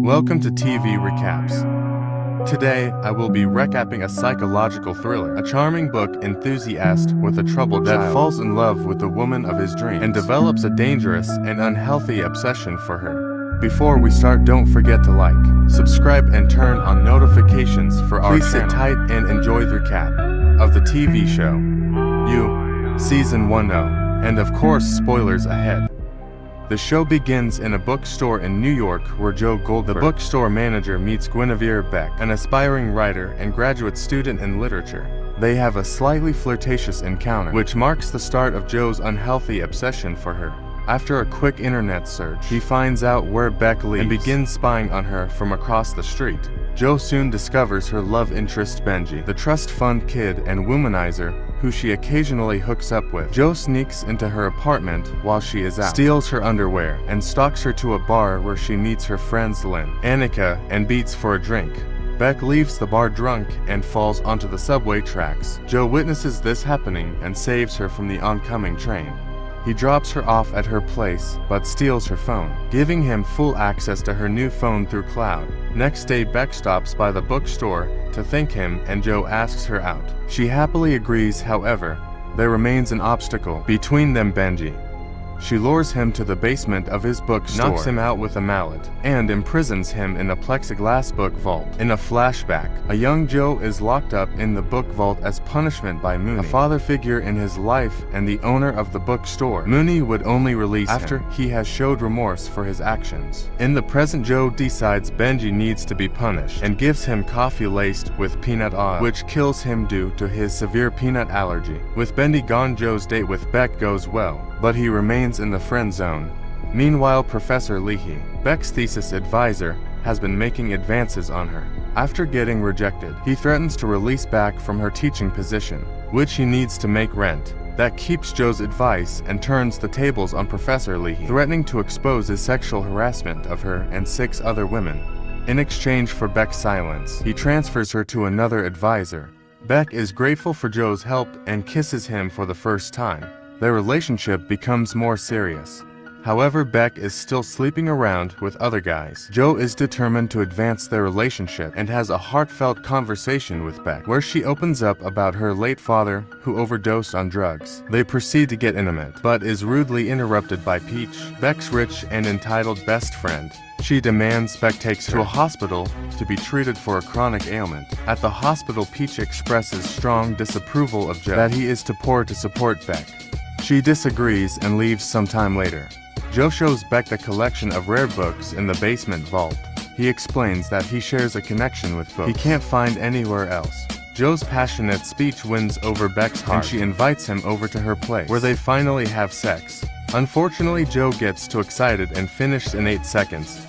Welcome to TV Recaps. Today, I will be recapping a psychological thriller, a charming book enthusiast with a troubled child that falls in love with the woman of his dreams and develops a dangerous and unhealthy obsession for her. Before we start, don't forget to like, subscribe, and turn on notifications for our channel. Please sit tight and enjoy the recap of the TV show, You, Season 1-0, and of course spoilers ahead. The show begins in a bookstore in New York where Joe Goldberg, the bookstore manager, meets Guinevere Beck, an aspiring writer and graduate student in literature. They have a slightly flirtatious encounter, which marks the start of Joe's unhealthy obsession for her. After a quick internet search, he finds out where Beck lives and begins spying on her from across the street. Joe soon discovers her love interest Benji, the trust fund kid and womanizer who she occasionally hooks up with. Joe sneaks into her apartment while she is out, steals her underwear, and stalks her to a bar where she meets her friends Lynn, Annika, and Beats for a drink. Beck leaves the bar drunk and falls onto the subway tracks. Joe witnesses this happening and saves her from the oncoming train. He drops her off at her place, but steals her phone, giving him full access to her new phone through cloud. Next day, Beck stops by the bookstore to thank him and Joe asks her out. She happily agrees, however, there remains an obstacle between them: Benji. She lures him to the basement of his bookstore, knocks him out with a mallet, and imprisons him in a plexiglass book vault. In a flashback, a young Joe is locked up in the book vault as punishment by Mooney, a father figure in his life and the owner of the bookstore. Mooney would only release after he has showed remorse for his actions. In the present, Joe decides Benji needs to be punished and gives him coffee laced with peanut oil, which kills him due to his severe peanut allergy. With Benji gone, Joe's date with Beck goes well, but he remains in the friend zone. Meanwhile, Professor Leahy, Beck's thesis advisor, has been making advances on her. After getting rejected, he threatens to release Beck from her teaching position, which he needs to make rent. That keeps Joe's advice and turns the tables on Professor Leahy, threatening to expose his sexual harassment of her and 6 other women. In exchange for Beck's silence, he transfers her to another advisor. Beck is grateful for Joe's help and kisses him for the first time. Their relationship becomes more serious. However, Beck is still sleeping around with other guys. Joe is determined to advance their relationship and has a heartfelt conversation with Beck, where she opens up about her late father who overdosed on drugs. They proceed to get intimate, but is rudely interrupted by Peach, Beck's rich and entitled best friend. She demands Beck takes her to a hospital to be treated for a chronic ailment. At the hospital, Peach expresses strong disapproval of Joe, that he is too poor to support Beck. She disagrees and leaves sometime later. Joe shows Beck the collection of rare books in the basement vault. He explains that he shares a connection with books he can't find anywhere else. Joe's passionate speech wins over Beck's heart, and she invites him over to her place, where they finally have sex. Unfortunately, Joe gets too excited and finishes in 8 seconds.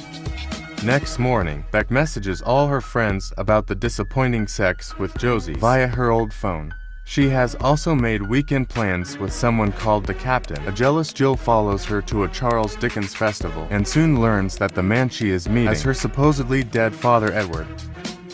Next morning, Beck messages all her friends about the disappointing sex with Josie via her old phone. She has also made weekend plans with someone called the Captain. A jealous Jill follows her to a Charles Dickens festival and soon learns that the man she is meeting is her supposedly dead father Edward.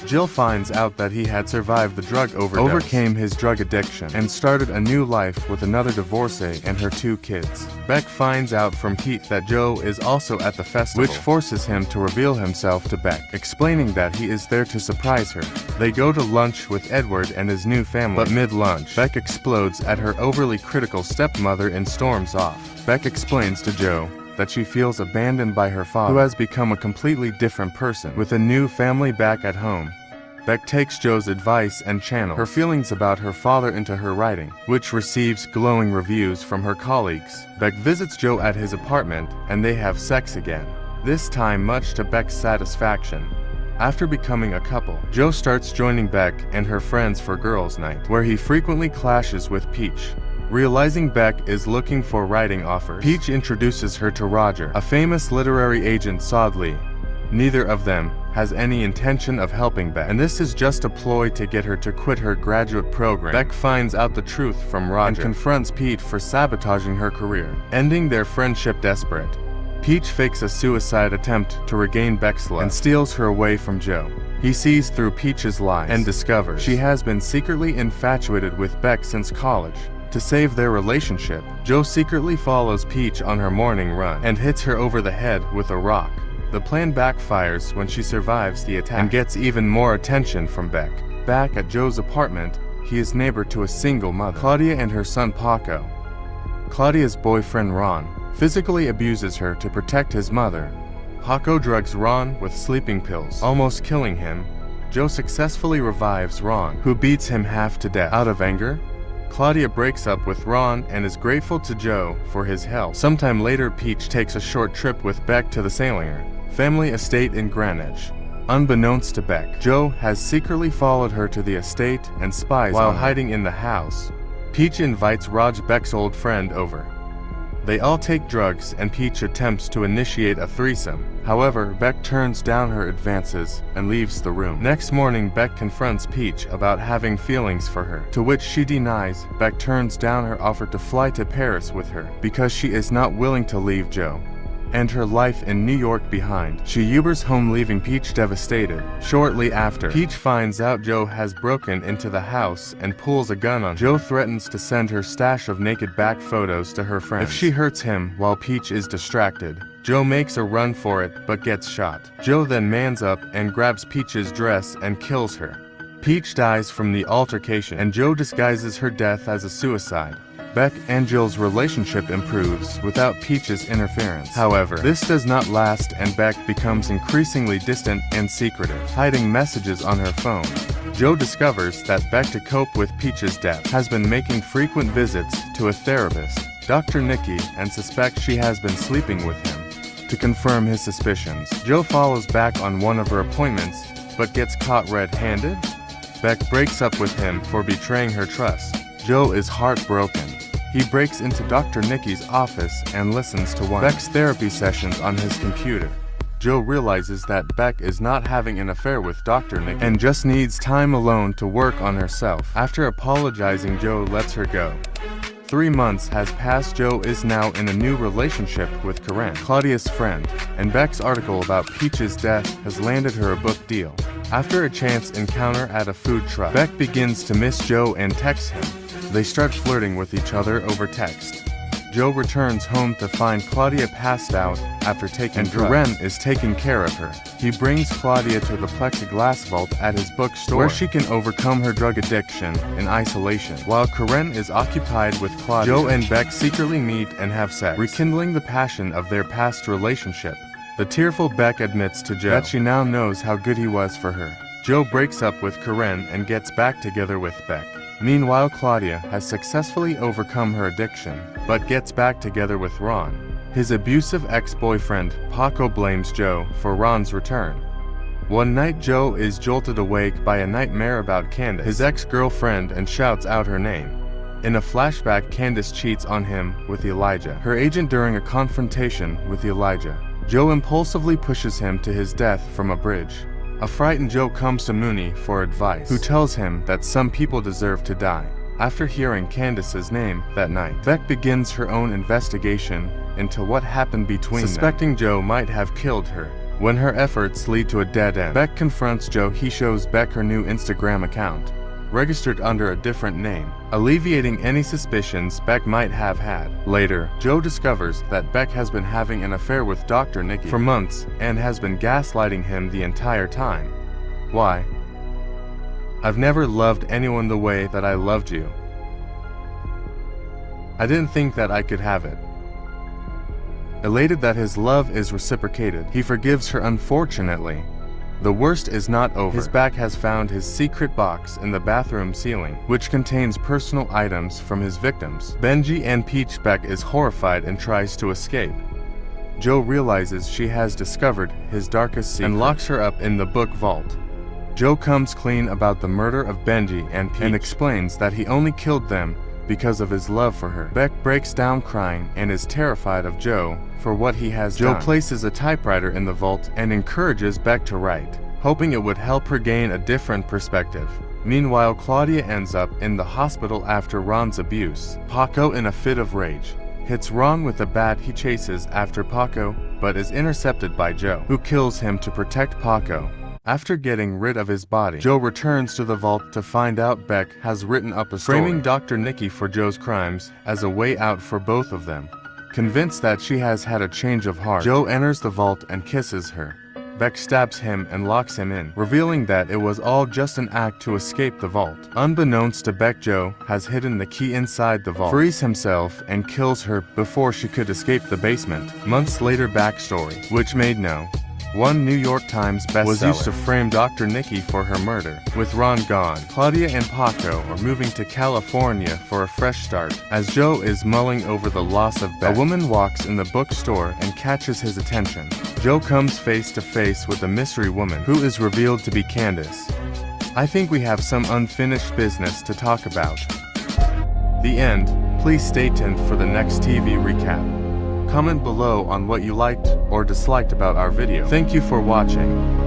Jill finds out that he had survived the drug overdose, overcame his drug addiction, and started a new life with another divorcee and her 2 kids. Beck finds out from Pete that Joe is also at the festival, which forces him to reveal himself to Beck, explaining that he is there to surprise her. They go to lunch with Edward and his new family, but mid-lunch, Beck explodes at her overly critical stepmother and storms off. Beck explains to Joe that she feels abandoned by her father, who has become a completely different person, with a new family back at home. Beck takes Joe's advice and channels her feelings about her father into her writing, which receives glowing reviews from her colleagues. Beck visits Joe at his apartment, and they have sex again, this time much to Beck's satisfaction. After becoming a couple, Joe starts joining Beck and her friends for girls' night, where he frequently clashes with Peach. Realizing Beck is looking for writing offers, Peach introduces her to Roger, a famous literary agent Sodley. Neither of them has any intention of helping Beck, and this is just a ploy to get her to quit her graduate program. Beck finds out the truth from Roger and confronts Pete for sabotaging her career, ending their friendship desperate. Peach fakes a suicide attempt to regain Beck's love and steals her away from Joe. He sees through Peach's lies and discovers she has been secretly infatuated with Beck since college. To save their relationship, Joe secretly follows Peach on her morning run and hits her over the head with a rock. The plan backfires when she survives the attack and gets even more attention from Beck. Back at Joe's apartment, he is neighbor to a single mother, Claudia, and her son Paco. Claudia's boyfriend Ron physically abuses her to protect his mother. Paco drugs Ron with sleeping pills, almost killing him. Joe successfully revives Ron, who beats him half to death. Out of anger, Claudia breaks up with Ron and is grateful to Joe for his help. Sometime later, Peach takes a short trip with Beck to the Salinger family estate in Greenwich. Unbeknownst to Beck, Joe has secretly followed her to the estate and spies while hiding in the house. Peach invites Raj, Beck's old friend, over. They all take drugs and Peach attempts to initiate a threesome. However, Beck turns down her advances and leaves the room. Next morning, Beck confronts Peach about having feelings for her, to which she denies. Beck turns down her offer to fly to Paris with her because she is not willing to leave Joe and her life in New York behind. She Ubers home, leaving Peach devastated. Shortly after, Peach finds out Joe has broken into the house and pulls a gun on her. Joe threatens to send her stash of naked back photos to her friends if she hurts him while Peach is distracted. Joe makes a run for it but gets shot. Joe then mans up and grabs Peach's dress and kills her. Peach dies from the altercation and Joe disguises her death as a suicide. Beck and Jill's relationship improves without Peach's interference. However, this does not last and Beck becomes increasingly distant and secretive, hiding messages on her phone. Joe discovers that Beck, to cope with Peach's death, has been making frequent visits to a therapist, Dr. Nikki, and suspects she has been sleeping with him. To confirm his suspicions, Joe follows Beck on one of her appointments but gets caught red-handed. Beck breaks up with him for betraying her trust. Joe is heartbroken. He breaks into Dr. Nikki's office and listens to one of Beck's therapy sessions on his computer. Joe realizes that Beck is not having an affair with Dr. Nikki and just needs time alone to work on herself. After apologizing, Joe lets her go. 3 months has passed. Joe is now in a new relationship with Karen, Claudia's friend, and Beck's article about Peach's death has landed her a book deal. After a chance encounter at a food truck, Beck begins to miss Joe and texts him. They start flirting with each other over text. Joe returns home to find Claudia passed out after taking drugs, and Karen is taking care of her. He brings Claudia to the plexiglass vault at his bookstore, where she can overcome her drug addiction in isolation. While Karen is occupied with Claudia, Joe and Beck secretly meet and have sex, rekindling the passion of their past relationship. The tearful Beck admits to Joe that she now knows how good he was for her. Joe breaks up with Karen and gets back together with Beck. Meanwhile, Claudia has successfully overcome her addiction, but gets back together with Ron. His abusive ex-boyfriend, Paco, blames Joe for Ron's return. One night, Joe is jolted awake by a nightmare about Candace, his ex-girlfriend, and shouts out her name. In a flashback, Candace cheats on him with Elijah, her agent, during a confrontation with Elijah. Joe impulsively pushes him to his death from a bridge. A frightened Joe comes to Mooney for advice, who tells him that some people deserve to die. After hearing Candace's name that night, Beck begins her own investigation into what happened between them, suspecting Joe might have killed her. When her efforts lead to a dead end, Beck confronts Joe. He shows Beck her new Instagram account, registered under a different name, alleviating any suspicions Beck might have had. Later, Joe discovers that Beck has been having an affair with Dr. Nikki for months and has been gaslighting him the entire time. Why? I've never loved anyone the way that I loved you. I didn't think that I could have it. Elated that his love is reciprocated, he forgives her. Unfortunately, the worst is not over. His back has found his secret box in the bathroom ceiling, which contains personal items from his victims. Benji and Peach. Beck is horrified and tries to escape. Joe realizes she has discovered his darkest secret and locks her up in the book vault. Joe comes clean about the murder of Benji and Peach and explains that he only killed them because of his love for her. Beck breaks down crying and is terrified of Joe for what he has done. Joe places a typewriter in the vault and encourages Beck to write, hoping it would help her gain a different perspective. Meanwhile, Claudia ends up in the hospital after Ron's abuse. Paco, in a fit of rage, hits Ron with a bat. He chases after Paco, but is intercepted by Joe, who kills him to protect Paco. After getting rid of his body, Joe returns to the vault to find out Beck has written up a story framing Dr. Nikki for Joe's crimes as a way out for both of them. Convinced that she has had a change of heart, Joe enters the vault and kisses her. Beck stabs him and locks him in, revealing that it was all just an act to escape the vault. Unbeknownst to Beck, Joe has hidden the key inside the vault, frees himself, and kills her before she could escape the basement. Months later, backstory, which made no. One New York Times bestseller was used to frame Dr. Nikki for her murder. With Ron gone, Claudia and Paco are moving to California for a fresh start. As Joe is mulling over the loss of Beck, a woman walks in the bookstore and catches his attention. Joe comes face to face with a mystery woman, who is revealed to be Candace. I think we have some unfinished business to talk about. The end. Please stay tuned for the next TV recap. Comment below on what you liked or disliked about our video. Thank you for watching.